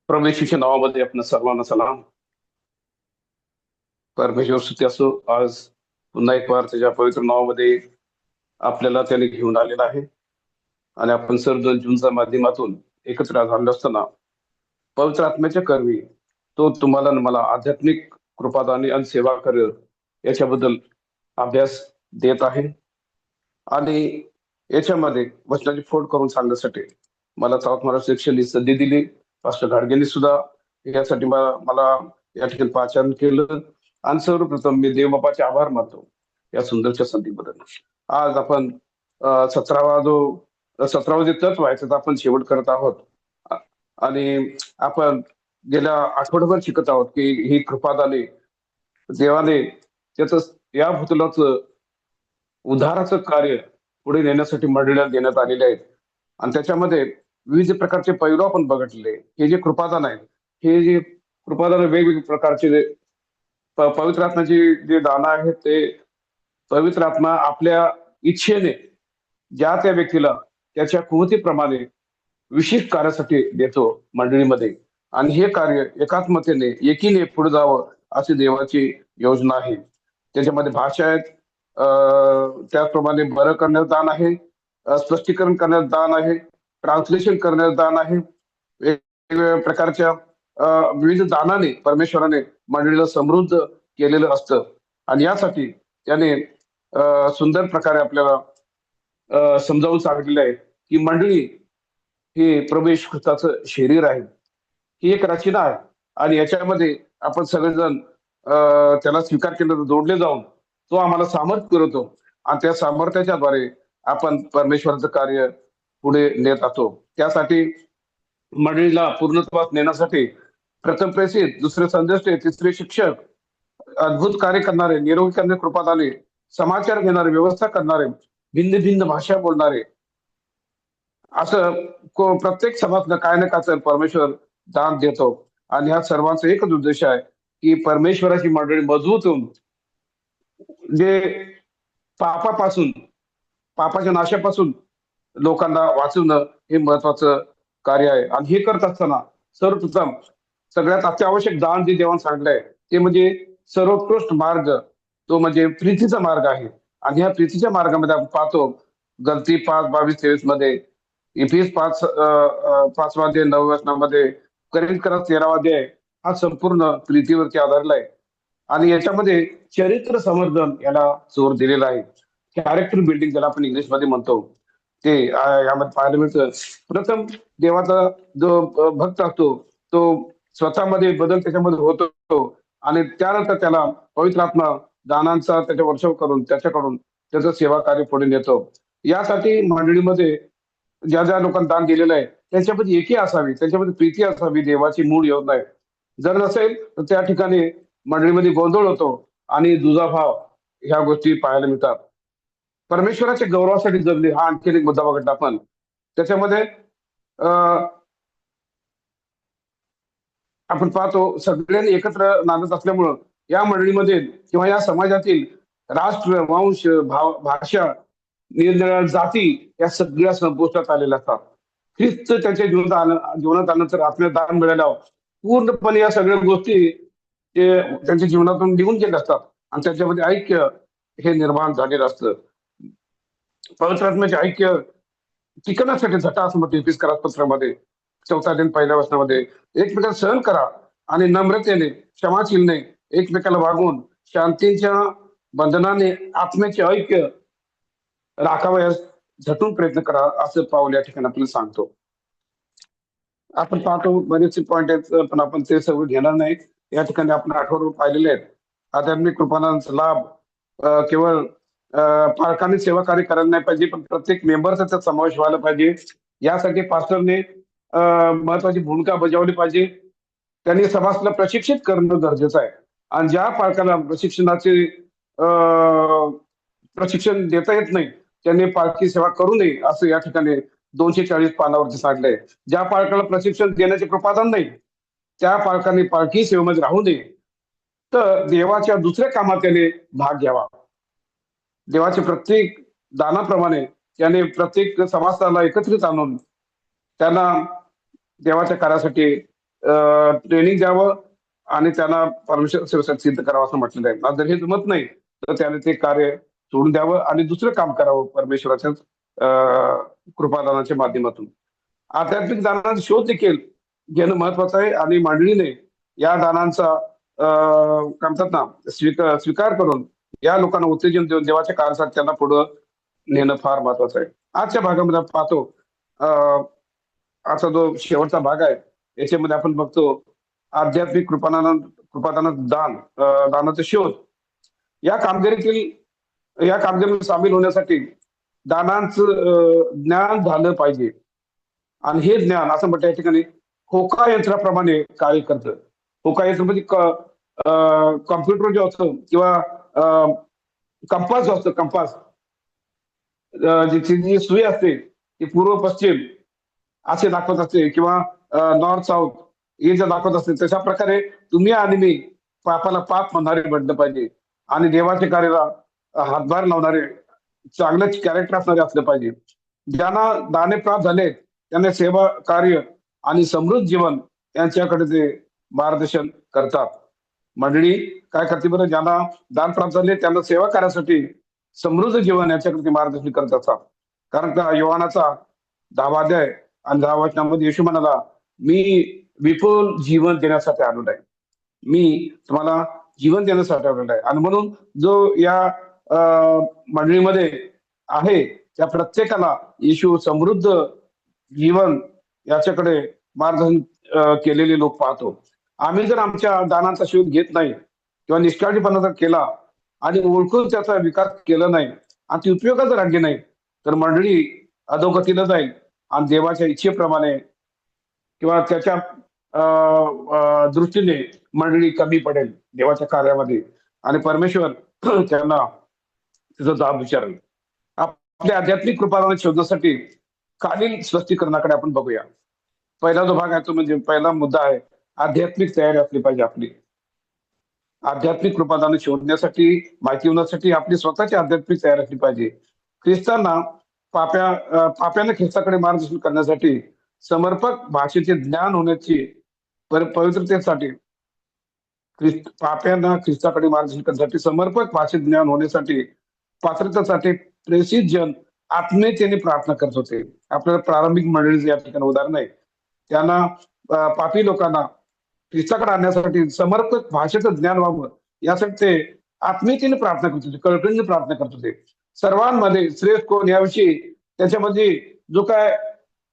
प्रवेशीच्या नावामध्ये आपण सर्वांना सलाम. परमेश्वर स्तुती असो. आज पुन्हा एक वार त्याच्या पवित्र नावामध्ये आपल्याला त्याने घेऊन आलेला आहे आणि आपण सर्वजण जूनच्या माध्यमातून एकत्र झालो असताना पवित्र आत्म्याच्या कर्मी तो तुम्हाला आणि मला आध्यात्मिक कृपादानी आणि सेवा कर याच्याबद्दल अभ्यास देत आहे. आणि याच्यामध्ये वचनाची फोड करून सांगण्यासाठी मला साऊथ महाराष्ट्र सेक्शननी संधी दिली. पास्टर घाडगेंनी सुद्धा यासाठी मला या ठिकाणी पाचारण केलं. आणि सर्वप्रथम मी देवबापाचे आभार मानतो या सुंदरच्या संधीबद्दल. आज आपण 17वा जे तत्व आहे त्याचा आपण शेवट करत आहोत. आणि आपण गेल्या आठवड्याभर शिकत आहोत की ही कृपादाने देवाने त्याच या भूतलाचं उद्धाराचं कार्य पुढे नेण्यासाठी मंडळीला देण्यात आलेले आहेत. आणि त्याच्यामध्ये विविध प्रकारचे पैलू आपण बघितले. हे जे कृपादान आहे, हे जे कृपादान वेगवेगळ्या प्रकारचे पवित्र आत्म्याची जे दानं आहेत ते पवित्र आत्मा आपल्या इच्छेने ज्या त्या व्यक्तीला त्याच्या कुवतीप्रमाणे विशिष्ट कार्यासाठी देतो मंडळीमध्ये. आणि हे कार्य एकात्मतेने एकीने पुढे जावं अशी देवाची योजना आहे. त्याच्यामध्ये भाषा आहेत, त्याचप्रमाणे बरं करण्याचं दान आहे, स्पष्टीकरण करण्याचं दान आहे, ट्रान्सलेशन करण्याचं दान आहे. वेगवेगळ्या प्रकारच्या विविध दानाने परमेश्वराने मंडळीला समृद्ध केलेलं असतं. आणि यासाठी त्याने सुंदर प्रकारे आपल्याला समजावून सांगितलेलं आहे की मंडळी हे प्रभू येशू ख्रिस्ताचं शरीर आहे, ही एक रचना आहे. आणि याच्यामध्ये आपण सगळेजण त्याला स्वीकार केलं, जोडले जाऊन तो आम्हाला सामर्थ्य पुरवतो. आणि त्या सामर्थ्याच्याद्वारे आपण परमेश्वराचं कार्य पुढे नेत जातो. त्यासाठी मंडळीला पूर्णत्वास नेण्यासाठी प्रथम प्रेषित, दुसरे संदेष्टे, तिसरे शिक्षक, अद्भुत कार्य करणारे, निरोगी करणारे कृपादाने, समाचार घेणारे, व्यवस्था करणारे, भिन्न भिन्न भाषा बोलणारे, असं प्रत्येक सभातनं काय ना काय परमेश्वर दान देतो. आणि ह्या सर्वांचा एकच उद्देश आहे की परमेश्वराची मंडळी मजबूत होऊन जे पापाच्या नाशापासून लोकांना वाचवणं हे महत्वाचं कार्य आहे. आणि हे करत असताना सर्वप्रथम सगळ्यात अत्यावश्यक दान जे देवाने सांगितलंय ते म्हणजे सर्वोत्कृष्ट मार्ग, तो म्हणजे प्रीतीचा मार्ग आहे. आणि ह्या प्रीतीच्या मार्गामध्ये आपण पाहतो गलती 5:22-23 मध्ये, इफिस 5:5 9 करिंथकरास 13 हा संपूर्ण प्रीतीवरती आधारला आहे. आणि याच्यामध्ये चरित्र संवर्धन याला जोर दिलेला आहे. कॅरेक्टर बिल्डिंग ज्याला आपण इंग्लिशमध्ये म्हणतो ते यामध्ये पाहायला मिळतं. प्रथम देवाचा जो भक्त असतो तो स्वतःमध्ये बदल त्याच्यामध्ये होतो आणि त्यानंतर त्याला पवित्र आत्मा दानांचा त्याच्या वर्षाव करून त्याच्याकडून त्याचं सेवा कार्य पुढे नेतो. यासाठी मंडळीमध्ये ज्या ज्या लोकांना दान दिलेलं आहे त्यांच्यामध्ये एकी असावी, त्यांच्यामध्ये प्रीती असावी, देवाची मूळ योजना आहे. जर नसेल तर त्या ठिकाणी मंडळीमध्ये गोंधळ होतो आणि दुजाभाव ह्या गोष्टी पाहायला मिळतात. परमेश्वराच्या गौरवासाठी जगणे हा आणखी एक मुद्दा बघितला आपण. त्याच्यामध्ये आपण पाहतो सगळ्यांनी एकत्र नांदत असल्यामुळं या मंडळीमध्ये किंवा या समाजातील राष्ट्र, वंश, भाषा, निरनिराळ्या जाती या सगळ्या संपुष्टात आलेल्या असतात. ख्रिस्त त्यांच्या जीवनात आल्यानंतर आपल्याला दान मिळाल्यावर पूर्णपणे या सगळ्या गोष्टी ते त्यांच्या जीवनातून निघून गेले असतात आणि त्याच्यामध्ये ऐक्य हे निर्माण झालेलं असतं. पवित्र आत्म्याचे ऐक्य टिकवण्यासाठी झटा असं म्हणते इफिस पत्रामध्ये 4:1 वचनामध्ये, एकमेकांना सहन करा आणि नम्रतेने क्षमाशीलने एकमेकाला वागून शांतीच्या बंधनाने आत्म्याचे ऐक्य राखावयास झटून प्रयत्न करा असं पाऊल या ठिकाणी आपल्याला सांगतो. आपण पाहतो बरेचसे पॉइंट आहेत पण आपण ते सगळं घेणार नाही. या ठिकाणी आपण आठवडे पाहिलेले आहेत. आध्यात्मिक कृपादानाचा लाभ केवळ पालकांनी सेवा कार्य करायला नाही पाहिजे, पण प्रत्येक मेंबरचा त्यात समावेश व्हायला पाहिजे. यासाठी पास्टरने महत्वाची भूमिका बजावली पाहिजे. त्यांनी समाजाला प्रशिक्षित करणं गरजेचं आहे. आणि ज्या पालकाला प्रशिक्षण देता येत नाही त्यांनी पालखी सेवा करू नये असं या ठिकाणी 240 पानावरती सांगलंय. ज्या पालकाला प्रशिक्षण देण्याचे कृपादान नाही त्या पालकांनी पालखी सेवेमध्ये राहू नये, तर देवाच्या दुसऱ्या कामात त्याने भाग घ्यावा. देवाच्या प्रत्येक दानाप्रमाणे त्याने प्रत्येक समाजाला एकत्रित आणून त्यांना देवाच्या कार्यासाठी ट्रेनिंग द्यावं आणि त्यांना परमेश्वर सेवेसाठी सिद्ध करावं असं म्हटलेलं आहे. जर हे जमत नाही तर त्याने ते कार्य सोडून द्यावं आणि दुसरं काम करावं परमेश्वराच्या कृपादानाच्या माध्यमातून. आध्यात्मिक दानाचा शोध देखील घेणं महत्वाचं आहे आणि मंडळीने या दानांचा काय म्हणतात ना स्वीकार करून या लोकांना उत्तेजन देऊन देवाच्या कार्यासाठी त्यांना पुढं नेणं फार महत्वाचं आहे. आजच्या भागामध्ये आपण पाहतो आता जो शेवटचा भाग आहे याच्यामध्ये आपण बघतो आध्यात्मिक कृपादान दानाचा शोध या कामगिरीमध्ये सामील होण्यासाठी दानांचं ज्ञान झालं पाहिजे. आणि हे ज्ञान असं म्हटलं या ठिकाणी होका यंत्राप्रमाणे कार्य करतं. होका यंत्र म्हणजे कॉम्प्युटर जो असतो किंवा कंपास जो असतो कंपास जी सुई असते ती पूर्व पश्चिम असे दाखवत असते किंवा नॉर्थ साऊथ हे जे दाखवत असते तशा प्रकारे तुम्ही आणि मी पापाला पाप म्हणणारे बनलं पाहिजे आणि देवाच्या कार्याला हातभार लावणारे चांगले कॅरेक्टर असणारे असले पाहिजे. ज्यांना दाने प्राप्त झाले त्यांना सेवा कार्य आणि समृद्ध जीवन यांच्याकडे ते मार्गदर्शन करतात. मंडळी काय करते बरं, ज्यांना दान प्राप्त झाले त्यांना सेवा कार्यासाठी समृद्ध जीवन याच्याकडे ते मार्गदर्शन करत असतात. कारण का योहानाचा 10वा अध्याय आणि 10 वचनामध्ये येशू म्हणाला, मी विपुल जीवन देण्यासाठी आलेलो आहे. मी तुम्हाला जीवन देण्यासाठी आलेलो आहे. आणि म्हणून जो या मंडळीमध्ये आहे त्या प्रत्येकाला येशू समृद्ध जीवन याच्याकडे मार्गदर्शन केलेले लोक पाहतो. आम्ही जर आमच्या दानाचा शोध घेत नाही किंवा निष्काळजीपणा जर केला आणि ओळखून त्याचा विकास केला नाही आणि ती उपयोगात जर आणली नाही तर मंडळी अधोगतीला जाईल आणि देवाच्या इच्छेप्रमाणे किंवा त्याच्या दृष्टीने मंडळी कमी पडेल देवाच्या कार्यामध्ये आणि परमेश्वर त्यांना तिचा जाब विचारेल. आपल्या आध्यात्मिक कृपादान शोधण्यासाठी खालील स्पष्टीकरणाकडे आपण बघूया. पहिला जो भाग आहे तो म्हणजे पहिला मुद्दा आहे आध्यात्मिक तयारी असली पाहिजे. आपली आध्यात्मिक कृपादान शोधण्यासाठी माहिती होण्यासाठी आपली स्वतःची आध्यात्मिक तयारी असली पाहिजे. ख्रिस्तांना पाप्याने ख्रिस्ताकडे मार्गदर्शन करण्यासाठी समर्पक भाषेचे ज्ञान होण्याची पवित्रतेसाठी पाप्यांना ख्रिस्ताकडे मार्गदर्शन करण्यासाठी समर्पक भाषेत ज्ञान होण्यासाठी पात्रतेसाठी प्रेषित जन आत्मीयतेने प्रार्थना करत होते. आपल्याला प्रारंभिक मंडळीचे या ठिकाणी उदाहरण आहे. त्यांना पापी लोकांना ख्रिस्ताकडे आणण्यासाठी समर्पक भाषेचं ज्ञान व्हावं यासाठी ते आत्मीयतेने प्रार्थना करत होते, कळकळीने प्रार्थना करत होते. सर्वांमध्ये श्रेष्ठ कोण याविषयी त्याच्यामध्ये जो काय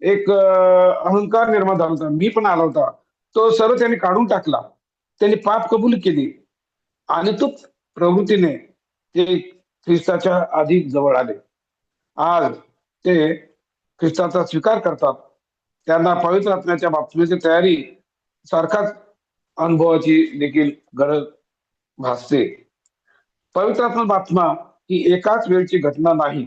एक अहंकार निर्माण झाला होता, मी पण आला होता, तो सर्व त्यांनी काढून टाकला. त्यांनी पाप कबूल केली आणि तो प्रवृत्तीने ते ख्रिस्ताच्या अधिक जवळ आले. आज ते ख्रिस्ताचा स्वीकार करतात. त्यांना पवित्र आत्म्याच्या बाबतीची तयारी सारखाच अनुभवाची देखील गरज भासते. पवित्र आत्मा बातमा ही एकाच वेळची घटना नाही.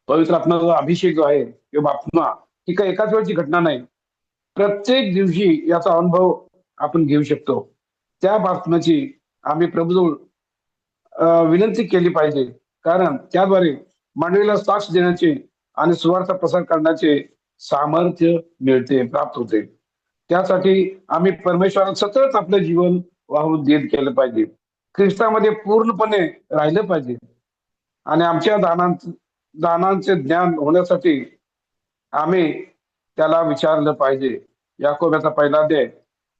पवित्र आत्म्याचा अभिषेक जो आहे किंवा बातमा ही काही एकाच वेळची घटना नाही. प्रत्येक दिवशी याचा अनुभव आपण घेऊ शकतो. त्या बातम्याची आम्ही प्रभूजवळ विनंती केली पाहिजे, कारण त्याद्वारे मंडळीला साक्ष देण्याचे आणि सुवार्थ प्रसार करण्याचे सामर्थ्य मिळते, प्राप्त होते. त्यासाठी आम्ही परमेश्वराला सतत आपलं जीवन वाहून देत केलं पाहिजे. ख्रिस्तामध्ये पूर्णपणे राहिलं पाहिजे आणि आमच्या दानांचे ज्ञान होण्यासाठी आम्ही त्याला विचारलं पाहिजे. याकोबाचा पहिला अध्याय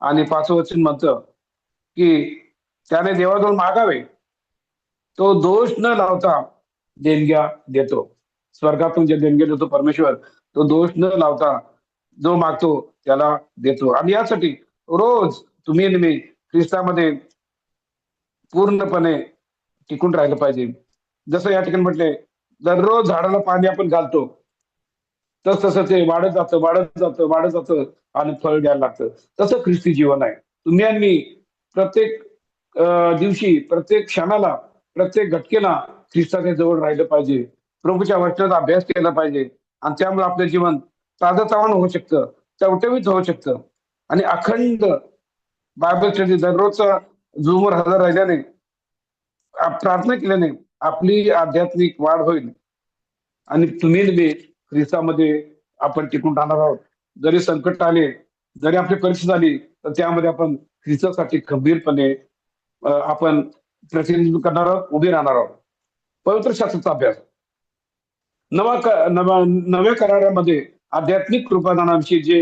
आणि 5वं वचन म्हणतं की त्याने देवाजवळ मागावे, तो दोष न लावता देणग्या देतो. स्वर्गातून जे देणगे देतो परमेश्वर, तो दोष न लावता जो मागतो त्याला देतो. आणि यासाठी रोज तुम्ही नेहमी ख्रिस्तामध्ये पूर्णपणे टिकून राहिलं पाहिजे. जसं या ठिकाणी म्हटले, दररोज झाडाला पाणी आपण घालतो तसं ते वाढत जातं आणि फळ द्यायला लागतं. तसं ख्रिस्ती जीवन आहे. तुम्ही आणि मी प्रत्येक दिवशी, प्रत्येक क्षणाला, प्रत्येक घटकेला ख्रिस्ताच्या जवळ राहिलं पाहिजे. प्रभूच्या वचनाचा अभ्यास केला पाहिजे आणि त्यामुळे आपलं जीवन ताजंतवानं होऊ शकतं, टवटवीत होऊ शकतं आणि अखंड बायबल स्टडी दररोजचा झूमवर हजर राहिल्याने, प्रार्थना केल्याने आपली आध्यात्मिक वाढ होईल आणि तुम्ही ख्रिस्तामध्ये आपण टिकून राहणार आहोत. जरी संकट आले जरी आपली परीक्षा झाली तर त्यामध्ये आपण ख्रिस्तासाठी खंबीरपणे आपण प्रतिनिधित्व करणार आहोत, उभे राहणार आहोत. पवित्र शास्त्राचा अभ्यास. नव्या करारामध्ये आध्यात्मिक कृपादानाविषयी जे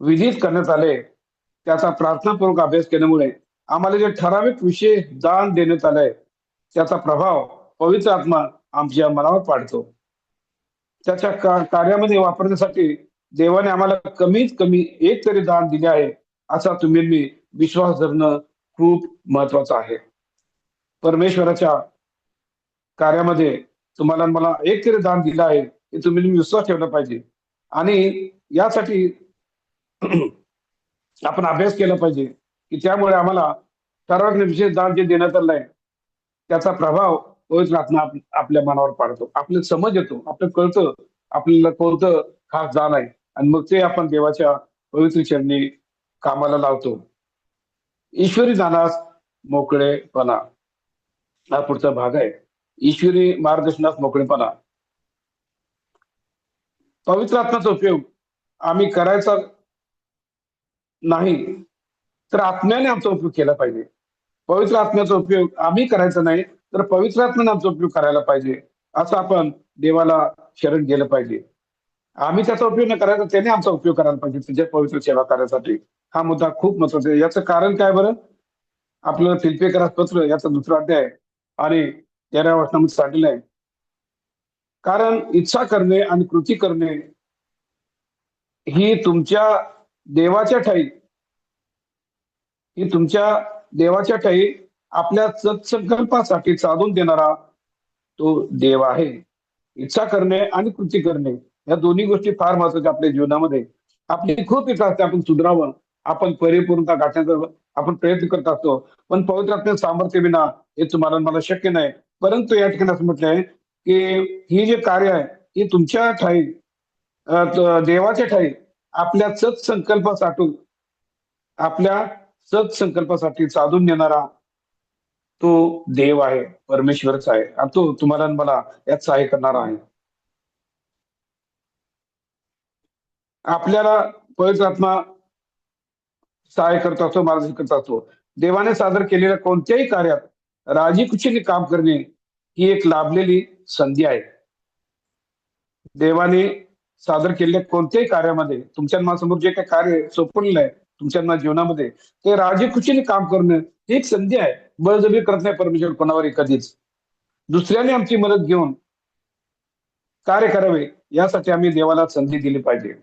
विधित करण्यात आले त्याचा प्रार्थनापूर्वक अभ्यास केल्यामुळे आम्हाला जे ठराविक विषय दान देण्यात आलाय त्याचा प्रभाव पवित्र आत्मा आमच्या मनावर पाडतो. त्याच्या कार्यामध्ये वापरण्यासाठी देवाने आम्हाला कमीत कमी एक तरी दान दिले आहे असा तुम्ही मी विश्वास धरणं खूप महत्वाचं आहे. परमेश्वराच्या कार्यामध्ये तुम्हाला मला एक तरी दान दिलं आहे हे तुम्ही विश्वास ठेवला पाहिजे आणि यासाठी आपण अभ्यास केला पाहिजे की त्यामुळे आम्हाला ठराविक विशेष दान जे देण्यात आलं आहे त्याचा प्रभाव पवित्र आत्मा आपल्या मनावर पाडतो. आपल्याला समज येतो, आपल्याला कळतं आपल्याला कोणतं खास दान आहे आणि मग ते आपण देवाच्या पवित्र चरणी कामाला लावतो. ईश्वरी दानास मोकळेपणा हा पुढचा भाग आहे. ईश्वरी मार्गदर्शनास मोकळेपणा. पवित्र आत्म्याचा उपयोग आम्ही करायचा नाही तर आत्म्याने आमचा उपयोग केला पाहिजे. पवित्र आत्म्याचा उपयोग आम्ही करायचा नाही तर पवित्र आत्म्याने आमचा उपयोग करायला पाहिजे असं आपण देवाला शरण गेलं पाहिजे. आम्ही त्याचा उपयोग न करायचा त्याने आमचा उपयोग करायला पाहिजे त्याच्या पवित्र सेवा करण्यासाठी. हा मुद्दा खूप महत्वाचा आहे. याचं कारण काय बरं? आपलं फिलिप्पियरास पत्र याचा 2रा अध्याय आणि 13व्या वचनामध्ये सांगितलं आहे. कारण इच्छा करणे आणि कृती करणे ही तुमच्या देवाच्या ठाई आपल्या सत्संकल्पासाठी साधून देणारा तो देव आहे. इच्छा करणे आणि कृती करणे या दोन्ही गोष्टी फार महत्वाच्या आपल्या जीवनामध्ये. आपली खूप इच्छा असते आपण सुधारावं, आपण परिपूर्णता गाठण्याचा आपण प्रयत्न करत असतो, पण पवित्र आत्म्याचं सामर्थ्य विना हे तुम्हाला मला शक्य नाही. परंतु या ठिकाणी असं म्हटलं आहे की ही जे कार्य आहे हे तुमच्या ठाई देवाच्या ठाई आपल्या सत्संकल्पासाठी साधून नेणारा तो देव आहे, परमेश्वरच आहे आणि तो तुम्हाला मला यात सहाय्य करणारा आहे. आपल्याला पवित्र आत्मा सहाय्य करत असतो, मार्गदर्शन करत असतो. देवाने सादर केलेल्या कोणत्याही कार्यात राजीखुशीने काम करणे ही एक लाभलेली संधी आहे. देवाने सादर केलेल्या कोणत्याही कार्यामध्ये तुमच्या मनासमोर जे काही कार्य सोपवलेलं आहे तुमच्या जीवनामध्ये ते राजीखुशीने काम करणं ही एक संधी आहे. बळजबरी करत नाही परमेश्वर कोणावर कधीच. दुसऱ्याने आमची मदत घेऊन कार्य करावे यासाठी आम्ही देवाला संधी दिली पाहिजे.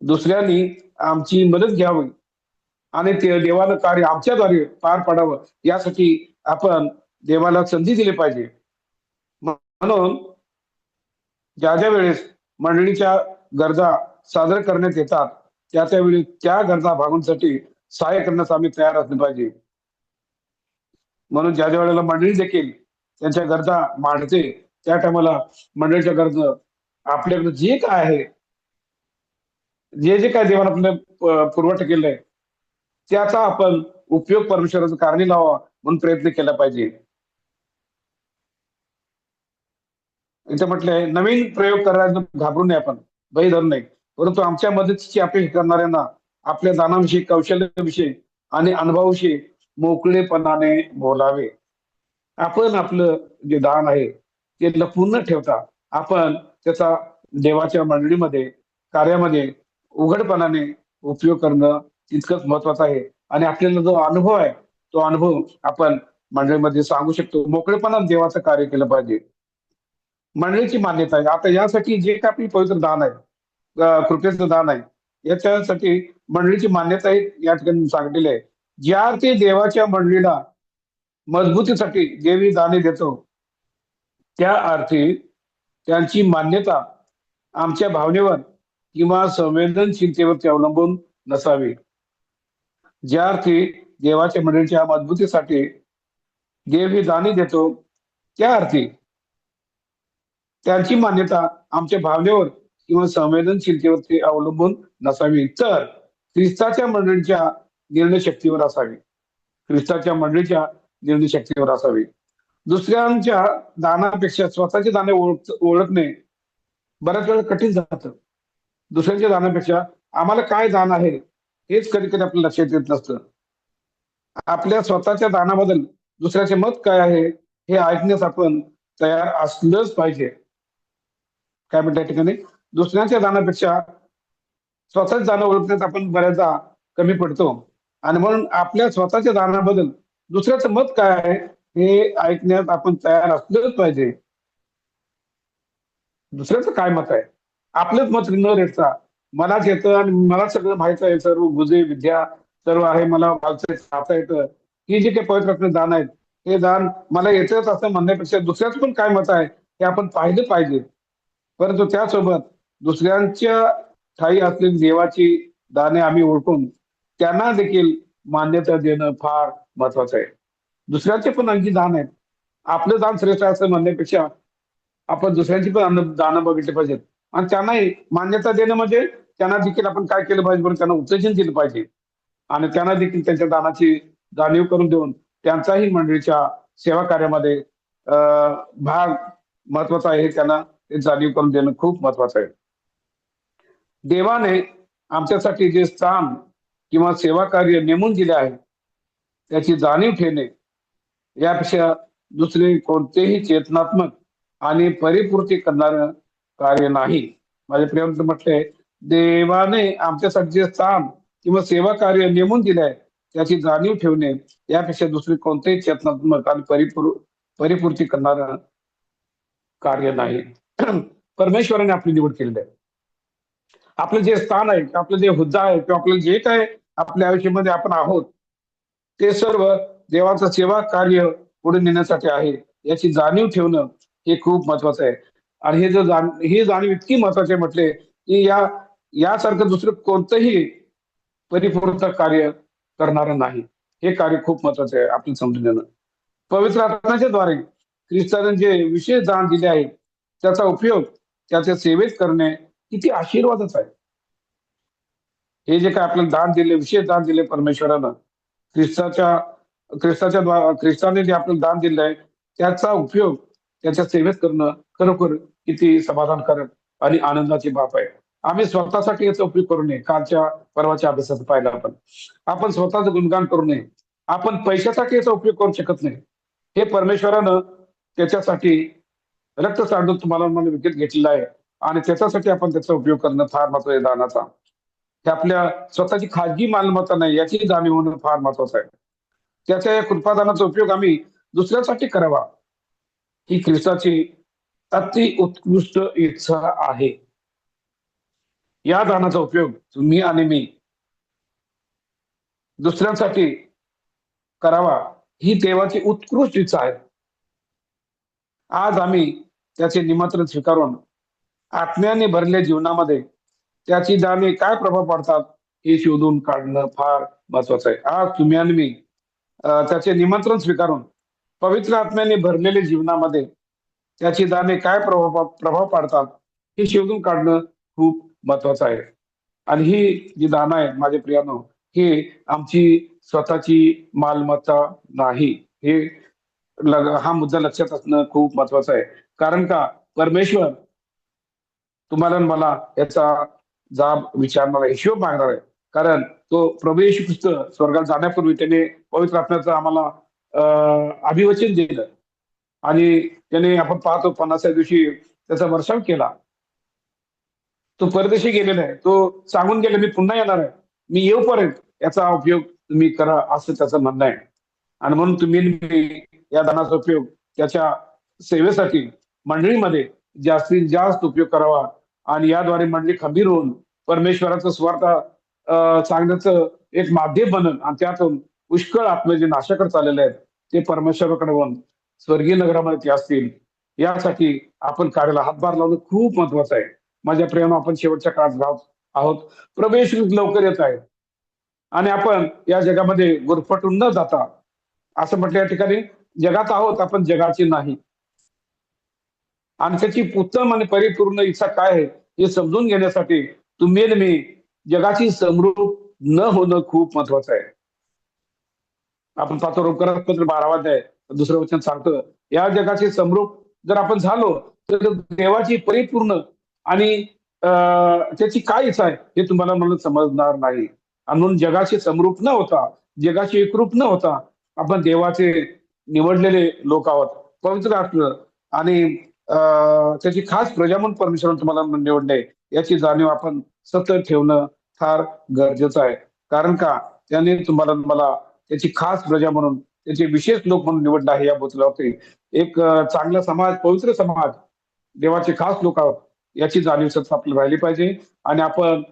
दुसऱ्यांनी आमची मदत घ्यावी आणि ते देवानं कार्य आमच्याद्वारे पार पाडावं यासाठी आपण देवाला संधी दिली पाहिजे. म्हणून ज्या ज्या वेळेस मंडळीच्या गरजा सादर करण्यात येतात त्यावेळी त्या गरजा भागवण्यासाठी सहाय्य करण्यास आम्ही तयार असले पाहिजे. म्हणून ज्या ज्या वेळेला मंडळी देखील त्यांच्या गरजा मांडते त्या टायमाला मंडळीच्या गरजा आपल्याकडे जे काय आहे जे काय देवानं आपल्याला पुरवठा केलंय त्याचा आपण उपयोग परमेश्वराचं कारणी लावा म्हणून प्रयत्न केला पाहिजे. इथे म्हटलंय नवीन प्रयोग करायला घाबरू नये आपण, भय धरू नये, परंतु आमच्या मदतीची अपेक्षा करणाऱ्यांना आपल्या दानाविषयी, कौशल्याविषयी आणि अनुभवाविषयी मोकळेपणाने बोलावे. आपण आपलं जे दान आहे ते लपवून न ठेवता आपण त्याचा देवाच्या मंडळीमध्ये कार्यामध्ये उघडपणाने उपयोग करणं तितकंच महत्वाचं आहे. आणि आपल्याला जो अनुभव आहे तो अनुभव आपण मंडळीमध्ये सांगू शकतो. मोकळेपणाने देवाचं कार्य केलं पाहिजे. मंडळीची मान्यता आहे. आता यासाठी जे काही आपली पवित्र दान आहे, कृपेचं दान आहे, याच्यासाठी मंडळीची मान्यता आहे या ठिकाणी सांगितलेली आहे. ज्या अर्थी देवाच्या मंडळीला मजबूतीसाठी देवी दाने देतो त्या अर्थी त्यांची मान्यता आमच्या भावनेवर किंवा संवेदनशीलतेवरती अवलंबून नसावी. ज्या अर्थी देवाच्या मंडळीच्या मजबूतीसाठी देव ही दाने देतो त्या अर्थी त्यांची मान्यता आमच्या भावनेवर किंवा संवेदनशीलतेवरती अवलंबून नसावी तर ख्रिस्ताच्या मंडळीच्या निर्णय शक्तीवर असावी. ख्रिस्ताच्या मंडळीच्या निर्णय शक्तीवर असावी. दुसऱ्यांच्या दानापेक्षा स्वतःचे दाने ओळखणे बऱ्याच वेळा कठीण जातं. दुसऱ्यांच्या दानापेक्षा आम्हाला काय दान आहे हेच कधी कधी आपल्या लक्षात येत नसतं. आपल्या स्वतःच्या दानाबद्दल दुसऱ्याचे मत काय आहे हे ऐकण्यास आपण तयार असलंच पाहिजे. काय म्हणतात या ठिकाणी, दुसऱ्यांच्या दानापेक्षा स्वतःच दान ओळखण्यात आपण बऱ्याचदा कमी पडतो. आणि म्हणून आपल्या स्वतःच्या दानाबद्दल दुसऱ्याचं मत काय आहे हे ऐकण्यात आपण तयार असलंच पाहिजे. दुसऱ्याचं काय मत आहे, आपलंच मत न रेटता मलाच येतं आणि मला सगळं माहित आहे, सर्व गुजे विद्या सर्व आहे, मला वाचता राहता येतं, ही जी काही पवित्र आपले दान आहेत, हे दान मला येतच असं म्हणण्यापेक्षा दुसऱ्याचं पण काय मत आहे हे आपण पाहिलं पाहिजे. परंतु त्यासोबत दुसऱ्यांच्या ठायी असलेली देवाची दाने आम्ही ओळखून त्यांना देखील मान्यता देणं फार महत्वाचं आहे. दुसऱ्याचे पण आणखी दान आहेत, आपलं दान श्रेष्ठ आहे असं म्हणण्यापेक्षा आपण दुसऱ्यांची पण दानं बघितली पाहिजेत आणि त्यांनाही मान्यता देणं म्हणजे त्यांना देखील आपण काय केलं पाहिजे, बरं त्यांना उत्तेजन दिलं पाहिजे आणि त्यांना देखील त्यांच्या दानाची जाणीव करून देऊन त्यांचाही मंडळीच्या सेवा कार्यामध्ये भाग महत्वाचा आहे, हे त्यांना ते जाणीव करून देणं खूप महत्वाचं आहे. देवाने आमच्यासाठी जे स्थान किंवा सेवा कार्य नेमून दिले आहे त्याची जाणीव ठेवणे यापेक्षा दुसरे कोणतेही चेतनात्मक आणि परिपूर्ती करणारं कार्य नाही. माझ्या प्रियांत म्हटलंय, देवाने आमच्यासाठी जे स्थान किंवा सेवा कार्य नेमून दिले आहे त्याची जाणीव ठेवणे यापेक्षा दुसरे कोणतेही चेतनात्मक आणि परिपूर्ती करणारं कार्य नाही. परमेश्वराने आपली निवड केलेली आहे. आपलं जे स्थान आहे, आपलं जे हुद्दा आहे किंवा आपलं जे काय आपल्या आयुष्यामध्ये आपण आहोत ते सर्व देवाचं सेवा कार्य पुढे नेण्यासाठी आहे याची जाणीव ठेवणं हे खूप महत्वाचं आहे. आणि ही जाणीव इतकी महत्वाची आहे म्हटले की यासारखं दुसरं कोणतंही परिपूर्ण कार्य करणारं नाही. हे कार्य खूप महत्वाचं आहे आपण समजून घेणं. पवित्र आत्म्याच्या द्वारे ख्रिस्ताने जे विशेष दान दिले आहे त्याचा उपयोग त्याच्या सेवेत करणे किती आशीर्वादच आहे. हे जे काय आपल्याला दान दिले, विशेष दान दिले परमेश्वरानं, ख्रिस्ताच्या ख्रिस्ताने जे आपल्याला दान दिलं आहे त्याचा उपयोग त्याच्या सेवेत करणं खरोखर किती समाधानकारक आणि आनंदाची बाब आहे. आम्ही स्वतःसाठी याचा उपयोग करू नये. कालच्या परवाच्या अभ्यासात पाहिलं आपण स्वतःच गुणगान करू नये. आपण पैशासाठी याचा उपयोग करू शकत नाही. हे परमेश्वरानं त्याच्यासाठी रक्त सांडून तुम्हाला मला विकत घेतलेलं आहे आणि त्याच्यासाठी आपण त्याचा उपयोग करणं फार महत्वाचं आहे दानाचा. हे आपल्या स्वतःची खाजगी मालमत्ता नाही याची जाणीव होणं फार महत्वाचं आहे. त्याच्या या कृपादानाचा उपयोग आम्ही दुसऱ्यासाठी करावा ही ख्रिस्ताची अति उत्कृष्ट इच्छा आहे. या दानाचा उपयोग तुम्ही आणि मी दुसऱ्यांसाठी करावा ही देवाची उत्कृष्ट इच्छा आहे. आज आम्ही त्याचे निमंत्रण स्वीकारून आत्म्याने भरलेल्या जीवनामध्ये त्याची दाने काय प्रभाव पडतात हे शोधून काढणं फार महत्वाचं आहे. आज तुम्ही आणि मी त्याचे निमंत्रण स्वीकारून पवित्र आत्म्याने भरलेल्या जीवनामध्ये त्याची दाने काय प्रभाव पाडतात हे शोधून काढणं खूप महत्वाचं आहे. आणि ही जी दानं आहेत माझे प्रियानो, ही आमची स्वतःची मालमत्ता नाही. हा मुद्दा लक्षात असणं खूप महत्वाचं आहे. कारण का, परमेश्वर तुम्हाला आणि मला याचा जाब विचारणार आहे, हिशोब मागणार आहे. कारण तो प्रभू येशू ख्रिस्त स्वर्गात जाण्यापूर्वी त्याने पवित्र आत्म्याचं आम्हाला अभिवचन दिलं आणि त्याने आपण पाहतो 50व्या दिवशी त्याचा वर्षाव केला. तो परदेशी गेलेला आहे. तो सांगून गेला, मी पुन्हा येणार आहे. मी येऊपर्यंत याचा उपयोग तुम्ही करा असं त्याचं म्हणणं आहे. आणि म्हणून तुम्ही मी या दानाचा उपयोग त्याच्या सेवेसाठी मंडळीमध्ये जास्तीत जास्त उपयोग करावा आणि याद्वारे मंडळी खंबीर होऊन परमेश्वराचं स्वार्थ सांगण्याचं एक माध्यम बनन आणि त्यातून पुष्कळ आत्मे जे नाशाकडे चाललेले आहेत ते परमेश्वराकडे होऊन स्वर्गीय नगरामध्ये ते असतील. यासाठी आपण कार्याला हातभार लावणं खूप महत्वाचं आहे. माझ्या प्रेम आपण शेवटच्या काळात राहत आहोत. प्रवेश लवकर येत आहे आणि आपण या जगामध्ये गुरफटून न जाता असं म्हटलं या ठिकाणी, जगात आहोत आपण जगाची नाही. आणि त्याची उत्तम आणि परिपूर्ण इच्छा काय आहे हे समजून घेण्यासाठी तुम्ही आणि मी जगाची समरूप न होणं खूप महत्वाचं आहे. आपण पाहतो रोमकरात पत्र 12 अध्याय दुसरं वचन सांगतं, या जगाची समरूप जर आपण झालो तर देवाची परिपूर्ण आणि त्याची काय इच्छा आहे हे तुम्हाला मला समजणार नाही. आणि म्हणून जगाशी समरूप न होता, जगाशी एकरूप न होता, आपण देवाचे निवडलेले लोक आहोत. पवित्र असलं आणि त्याची खास प्रजा म्हणून परमेश्वराने तुम्हाला निवडले, याची जाणीव आपण सतत ठेवणं फार गरजेचं आहे. कारण का त्याने तुम्हाला मला त्याची खास प्रजा म्हणून, त्याचे विशेष लोक म्हणून निवडलं आहे या भूतलावरती. एक चांगला समाज, पवित्र समाज, देवाचे खास लोक आहोत याची जाणीव सतत आपल्याला राहिली पाहिजे. आणि आपण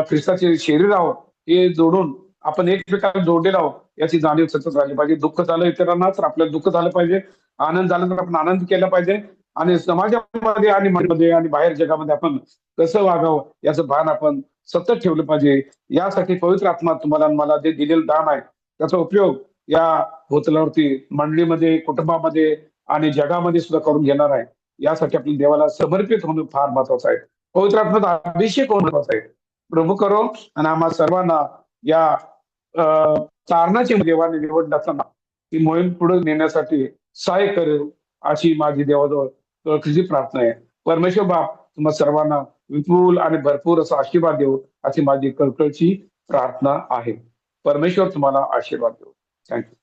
ख्रिस्ताचे शरीर आहोत हे जोडून आपण एकमेकांना जोडलेलो आहोत याची जाणीव सतत राहिली पाहिजे. दुःख झालं इतरांना तर आपल्याला दुःख झालं पाहिजे, आनंद झाला तर आपण आनंद केला पाहिजे. आणि समाजामध्ये आणि मध्ये आणि बाहेर जगामध्ये आपण कसं वागावं याचं भान आपण सतत ठेवलं पाहिजे. यासाठी पवित्र आत्मा तुम्हाला आणि मला जे दिलेलं दान आहे त्याचा उपयोग या भूतलावरती मंडळीमध्ये, कुटुंबामध्ये आणि जगामध्ये सुद्धा करून घेणार आहे. यासाठी आपल्या देवाला समर्पित होणं फार महत्वाचं आहे. पवित्र आत्म्याचा अभिषेक होणं महत्वाचं आहे. प्रभू करो आणि आम्हा सर्वांना या तारणाची देवाने निवड असताना ती मोहीम पुढे नेण्यासाठी सहाय्य करेल अशी माझी देवाजवळ कळकळीची प्रार्थना आहे. परमेश्वर बाप तुम्हा सर्वांना विपुल आणि भरपूर असा आशीर्वाद देऊ अशी माझी कळकळीची प्रार्थना आहे. परमेश्वर तुम्हाला आशीर्वाद देऊ. थँक्यू.